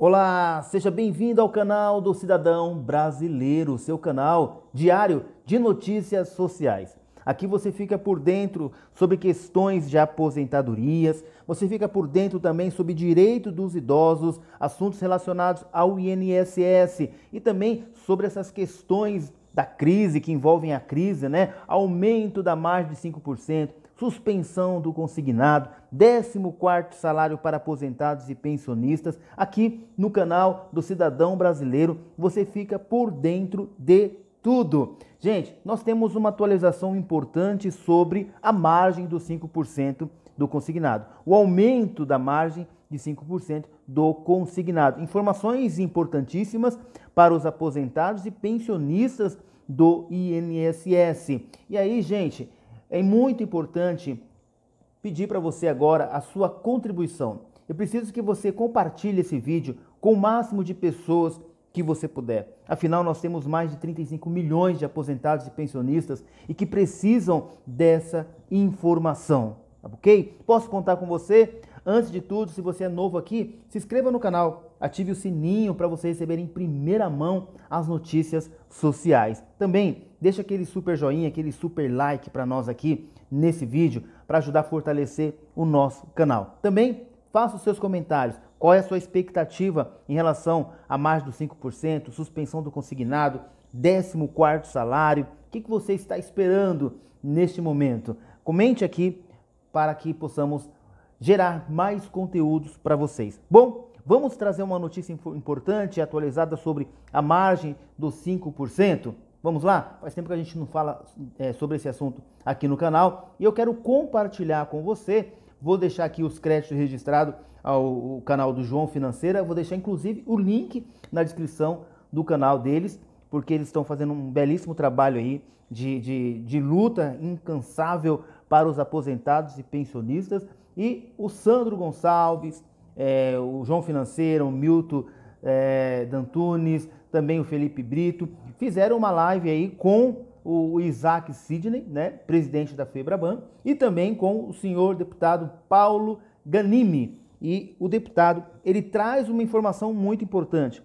Olá, seja bem-vindo ao canal do Cidadão Brasileiro, seu canal diário de notícias sociais. Aqui você fica por dentro sobre questões de aposentadorias, você fica por dentro também sobre direito dos idosos, assuntos relacionados ao INSS e também sobre essas questões da crise que envolvem a crise, né? Aumento da margem de 5%, suspensão do consignado, 14º salário para aposentados e pensionistas. Aqui no canal do Cidadão Brasileiro, você fica por dentro de tudo. Gente, nós temos uma atualização importante sobre a margem dos 5% do consignado. O aumento da margem de 5% do consignado. Informações importantíssimas para os aposentados e pensionistas do INSS. E aí, gente, é muito importante pedir para você agora a sua contribuição. Eu preciso que você compartilhe esse vídeo com o máximo de pessoas que você puder. Afinal, nós temos mais de 35 milhões de aposentados e pensionistas e que precisam dessa informação, ok? Posso contar com você? Antes de tudo, se você é novo aqui, se inscreva no canal, ative o sininho para você receber em primeira mão as notícias sociais. Também deixa aquele super joinha, aquele super like para nós aqui nesse vídeo, para ajudar a fortalecer o nosso canal. Também faça os seus comentários. Qual é a sua expectativa em relação a mais dos 5%, suspensão do consignado, 14º salário? O que você está esperando neste momento? Comente aqui para que possamos gerar mais conteúdos para vocês. Bom, vamos trazer uma notícia importante e atualizada sobre a margem dos 5%? Vamos lá? Faz tempo que a gente não fala sobre esse assunto aqui no canal e eu quero compartilhar com você. Vou deixar aqui os créditos registrados ao canal do João Financeira. Vou deixar inclusive o link na descrição do canal deles, porque eles estão fazendo um belíssimo trabalho aí de luta incansável para os aposentados e pensionistas. E o Sandro Gonçalves, o João Financeiro, o Milton Dantunes, também o Felipe Brito, fizeram uma live aí com o Isaac Sidney, né, presidente da FEBRABAN, e também com o senhor deputado Paulo Ganimi. E o deputado, ele traz uma informação muito importante.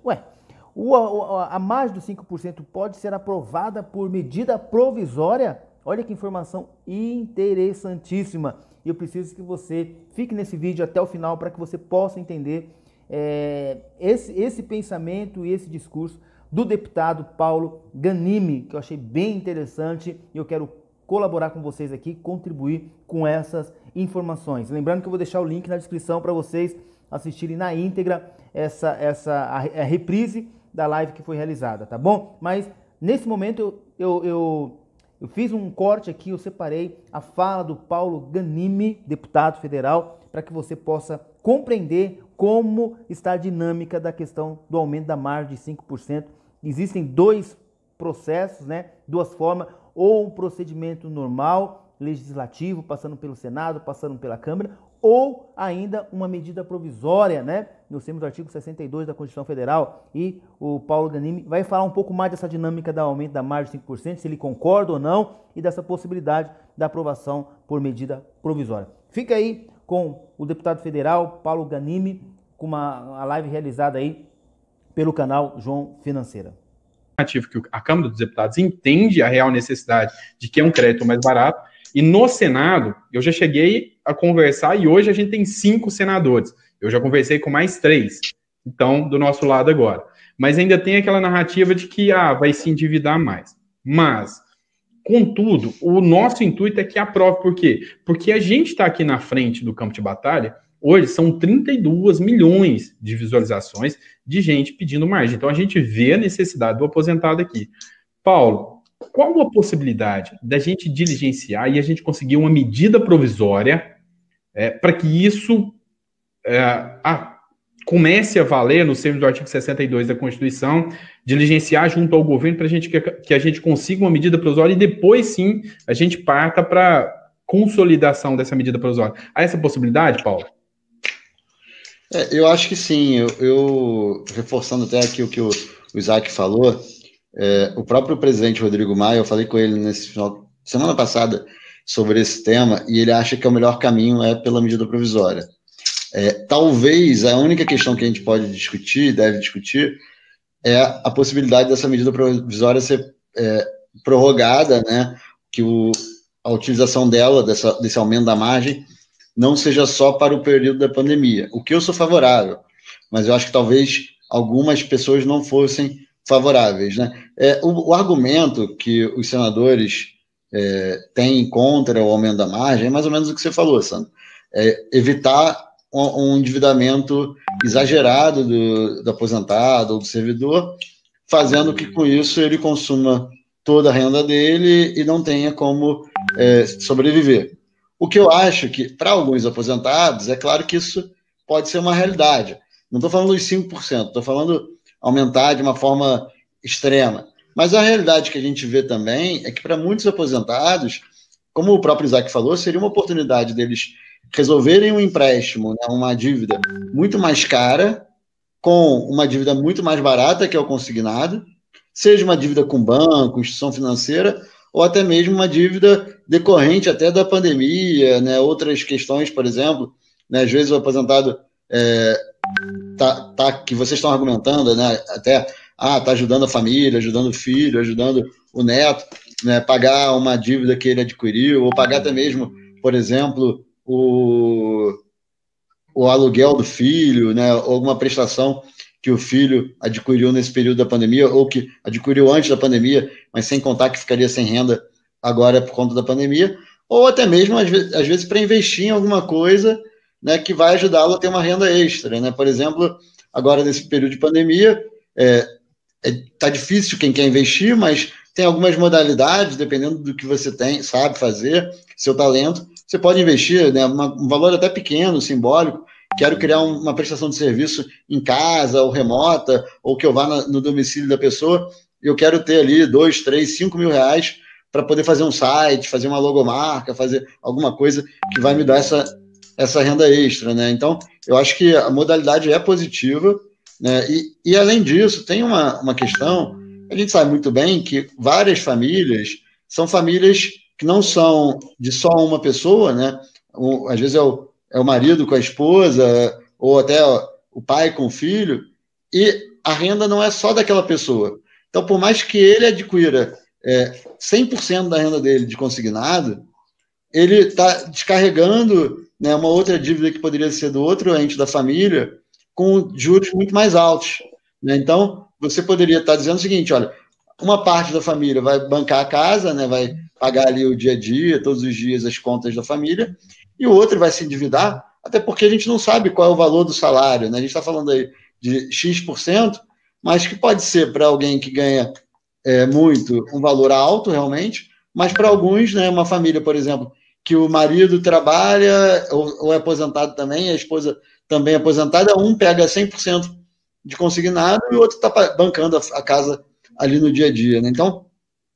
A margem dos 5% pode ser aprovada por medida provisória? Olha que informação interessantíssima. Eu preciso que você fique nesse vídeo até o final para que você possa entender esse pensamento e esse discurso do deputado Paulo Ganimi, que eu achei bem interessante e eu quero colaborar com vocês aqui, contribuir com essas informações. Lembrando que eu vou deixar o link na descrição para vocês assistirem na íntegra a reprise da live que foi realizada, tá bom? Mas nesse momento eu fiz um corte aqui, eu separei a fala do Paulo Ganimi, deputado federal, para que você possa compreender como está a dinâmica da questão do aumento da margem de 5%. Existem dois processos, né? Duas formas, ou um procedimento normal, legislativo, passando pelo Senado, passando pela Câmara, ou ainda uma medida provisória, né? Nós temos o artigo 62 da Constituição Federal e o Paulo Ganimi vai falar um pouco mais dessa dinâmica do aumento da margem de 5%, se ele concorda ou não, e dessa possibilidade da aprovação por medida provisória. Fica aí com o deputado federal Paulo Ganimi, com uma live realizada aí pelo canal João Financeira. Que a Câmara dos Deputados entende a real necessidade de que é um crédito mais barato, e no Senado eu já cheguei a conversar e hoje a gente tem 5 senadores. Eu já conversei com mais 3, então do nosso lado agora. Mas ainda tem aquela narrativa de que vai se endividar mais. Mas, contudo, o nosso intuito é que aprove. Por quê? Porque a gente está aqui na frente do campo de batalha. Hoje são 32 milhões de visualizações de gente pedindo margem. Então a gente vê a necessidade do aposentado aqui. Paulo, qual a possibilidade da gente diligenciar e a gente conseguir uma medida provisória para que isso comece a valer no termos do artigo 62 da Constituição, diligenciar junto ao governo para que a gente consiga uma medida provisória e depois sim a gente parta para consolidação dessa medida provisória. Há essa possibilidade, Paulo? Eu acho que sim. Eu reforçando até aqui o que o Isaac falou, o próprio presidente Rodrigo Maia, eu falei com ele semana passada sobre esse tema, e ele acha que o melhor caminho é pela medida provisória. Talvez a única questão que a gente pode discutir, deve discutir, é a possibilidade dessa medida provisória ser prorrogada, né? Que a utilização dela, desse aumento da margem, não seja só para o período da pandemia. O que eu sou favorável, mas eu acho que talvez algumas pessoas não fossem favoráveis, né? O argumento que os senadores têm contra o aumento da margem é mais ou menos o que você falou, Sandro. Evitar um endividamento exagerado do aposentado ou do servidor, fazendo que com isso ele consuma toda a renda dele e não tenha como sobreviver. O que eu acho que, para alguns aposentados, é claro que isso pode ser uma realidade. Não estou falando dos 5%, estou falando aumentar de uma forma extrema. Mas a realidade que a gente vê também é que, para muitos aposentados, como o próprio Isaac falou, seria uma oportunidade deles resolverem um empréstimo, né, uma dívida muito mais cara, com uma dívida muito mais barata, que é o consignado, seja uma dívida com banco, instituição financeira, ou até mesmo uma dívida decorrente até da pandemia, né, outras questões, por exemplo, né, às vezes o aposentado que vocês estão argumentando, né, até está ajudando a família, ajudando o filho, ajudando o neto, né, pagar uma dívida que ele adquiriu, ou pagar até mesmo, por exemplo, o aluguel do filho, né, ou alguma prestação que o filho adquiriu nesse período da pandemia, ou que adquiriu antes da pandemia, mas sem contar que ficaria sem renda agora por conta da pandemia, ou até mesmo, às vezes, para investir em alguma coisa, né, que vai ajudá-lo a ter uma renda extra, né? Por exemplo, agora nesse período de pandemia, tá difícil quem quer investir, mas tem algumas modalidades, dependendo do que você sabe fazer, seu talento, você pode investir, né, um valor até pequeno, simbólico. Quero criar uma prestação de serviço em casa, ou remota, ou que eu vá no domicílio da pessoa, e eu quero ter ali 2, 3, 5 mil reais para poder fazer um site, fazer uma logomarca, fazer alguma coisa que vai me dar essa renda extra, né? Então, eu acho que a modalidade é positiva, né? E além disso, tem uma questão, a gente sabe muito bem que várias famílias são famílias que não são de só uma pessoa, né? Às vezes é o marido com a esposa, ou até o pai com o filho, e a renda não é só daquela pessoa. Então, por mais que ele adquira 100% da renda dele de consignado, ele está descarregando, né, uma outra dívida que poderia ser do outro ente da família, com juros muito mais altos, né? Então, você poderia estar dizendo o seguinte, olha, uma parte da família vai bancar a casa, né, vai pagar ali o dia a dia, todos os dias as contas da família, e o outro vai se endividar, até porque a gente não sabe qual é o valor do salário, né? A gente está falando aí de X%, mas que pode ser para alguém que ganha muito, um valor alto realmente, mas para alguns, né, uma família, por exemplo, que o marido trabalha ou é aposentado também, a esposa também é aposentada, um pega 100% de consignado e o outro está bancando a casa ali no dia a dia, né? Então,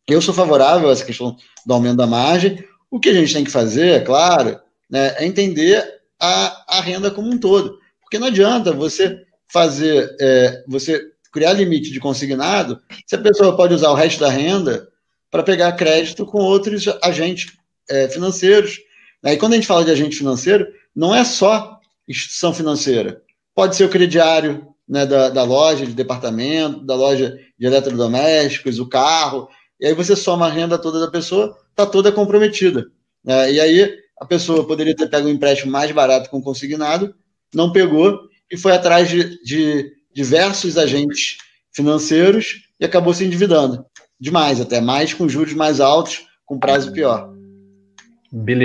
eu sou favorável a essa questão do aumento da margem. O que a gente tem que fazer, é claro, né, é entender a renda como um todo, porque não adianta você você criar limite de consignado se a pessoa pode usar o resto da renda para pegar crédito com outros agentes financeiros. Aí, quando a gente fala de agente financeiro, não é só instituição financeira, pode ser o crediário, né, da loja de departamento, da loja de eletrodomésticos, o carro, e aí você soma a renda toda da pessoa, está toda comprometida. E aí a pessoa poderia ter pego um empréstimo mais barato com consignado, não pegou e foi atrás de diversos agentes financeiros e acabou se endividando. Demais, até mais, com juros mais altos, com prazo pior. Beleza.